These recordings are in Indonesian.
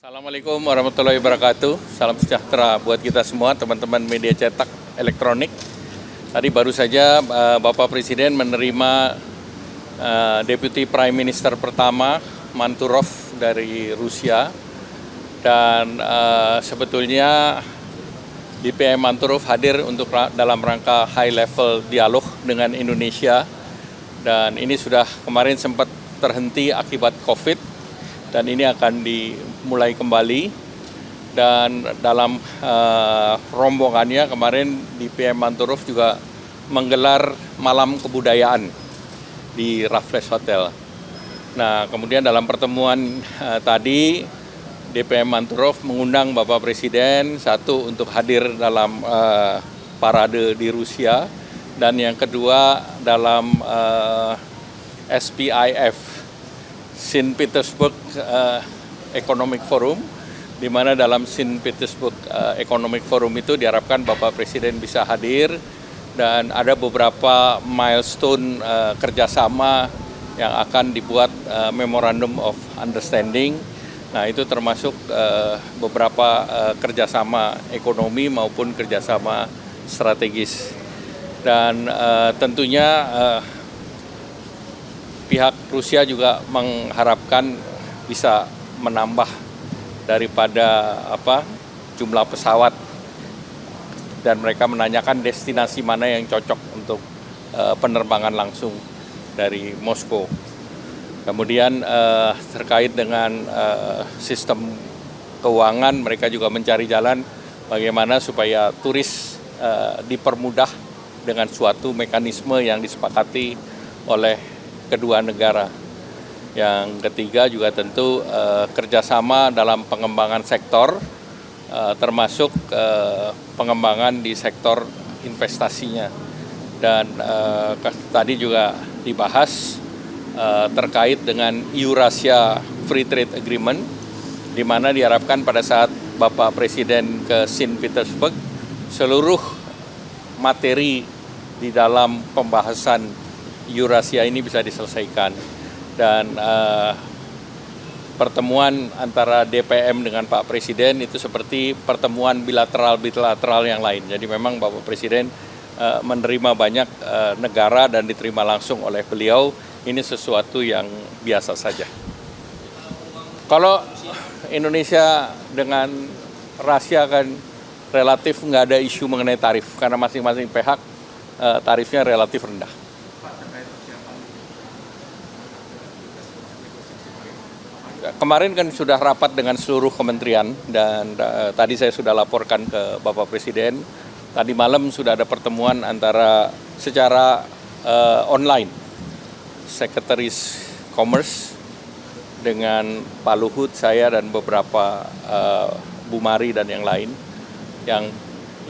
Assalamualaikum warahmatullahi wabarakatuh. Salam sejahtera buat kita semua, teman-teman media cetak elektronik. Tadi baru saja Bapak Presiden menerima Deputy Prime Minister pertama Manturov dari Rusia. Dan sebetulnya DPM Manturov hadir untuk dalam rangka high level dialog dengan Indonesia. Dan ini sudah kemarin sempat terhenti akibat COVID. Dan ini akan dimulai kembali, dan dalam rombongannya kemarin DPM Manturov juga menggelar malam kebudayaan di Raffles Hotel. Nah, kemudian dalam pertemuan tadi DPM Manturov mengundang Bapak Presiden, satu untuk hadir dalam parade di Rusia, dan yang kedua dalam SPIF St. Petersburg Economic Forum, di mana dalam St. Petersburg Economic Forum itu diharapkan Bapak Presiden bisa hadir, dan ada beberapa milestone kerjasama yang akan dibuat Memorandum of Understanding. Nah, itu termasuk beberapa kerjasama ekonomi maupun kerjasama strategis. Dan tentunya pihak Rusia juga mengharapkan bisa menambah daripada jumlah pesawat, dan mereka menanyakan destinasi mana yang cocok untuk penerbangan langsung dari Moskow. Kemudian terkait dengan sistem keuangan, mereka juga mencari jalan bagaimana supaya turis dipermudah dengan suatu mekanisme yang disepakati oleh kedua negara. Yang ketiga juga tentu kerjasama dalam pengembangan sektor, termasuk pengembangan di sektor investasinya. Dan tadi juga dibahas terkait dengan Eurasia Free Trade Agreement, di mana diharapkan pada saat Bapak Presiden ke St. Petersburg, seluruh materi di dalam pembahasan Eurasia ini bisa diselesaikan. Dan pertemuan antara DPM dengan Pak Presiden itu seperti pertemuan bilateral yang lain. Jadi memang Bapak Presiden menerima banyak negara dan diterima langsung oleh beliau. Ini sesuatu yang biasa saja. Kalau Indonesia dengan Rusia kan relatif nggak ada isu mengenai tarif, karena masing-masing pihak tarifnya relatif rendah. Kemarin kan sudah rapat dengan seluruh kementerian, dan tadi saya sudah laporkan ke Bapak Presiden. Tadi malam sudah ada pertemuan antara secara online Sekretaris Commerce dengan Pak Luhut, saya dan beberapa Bu Mari dan yang lain. Yang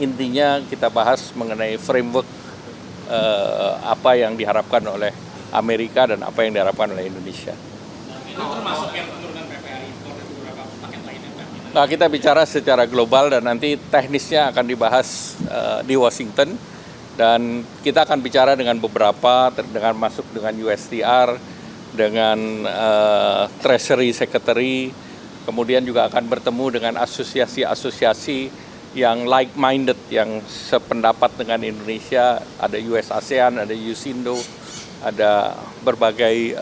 intinya kita bahas mengenai framework apa yang diharapkan oleh Amerika dan apa yang diharapkan oleh Indonesia. Termasuk yang penurunan PPR impor dan beberapa paket lainnya, Pak? Nah, kita bicara secara global dan nanti teknisnya akan dibahas di Washington, dan kita akan bicara dengan beberapa, dengan masuk dengan USTR, dengan Treasury Secretary, kemudian juga akan bertemu dengan asosiasi-asosiasi yang like-minded, yang sependapat dengan Indonesia. Ada US ASEAN, ada USINDO, ada berbagai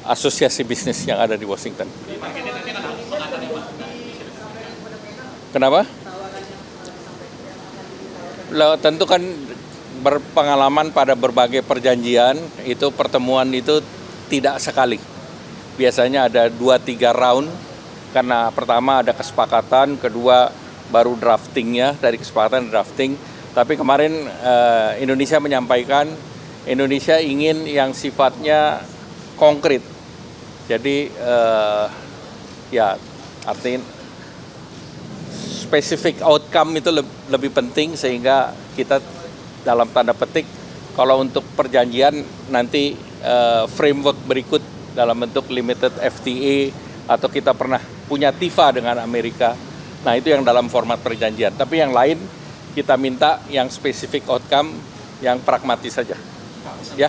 asosiasi bisnis yang ada di Washington. Kenapa? Tentu kan berpengalaman pada berbagai perjanjian, itu pertemuan itu tidak sekali. Biasanya ada 2-3 round, karena pertama ada kesepakatan, kedua baru draftingnya, dari kesepakatan drafting. Tapi kemarin Indonesia menyampaikan, Indonesia ingin yang sifatnya konkret. Jadi ya artinya specific outcome itu lebih penting, sehingga kita dalam tanda petik kalau untuk perjanjian nanti framework berikut dalam bentuk limited FTA, atau kita pernah punya TIFA dengan Amerika. Nah, itu yang dalam format perjanjian. Tapi yang lain kita minta yang specific outcome, yang pragmatis saja. Ya.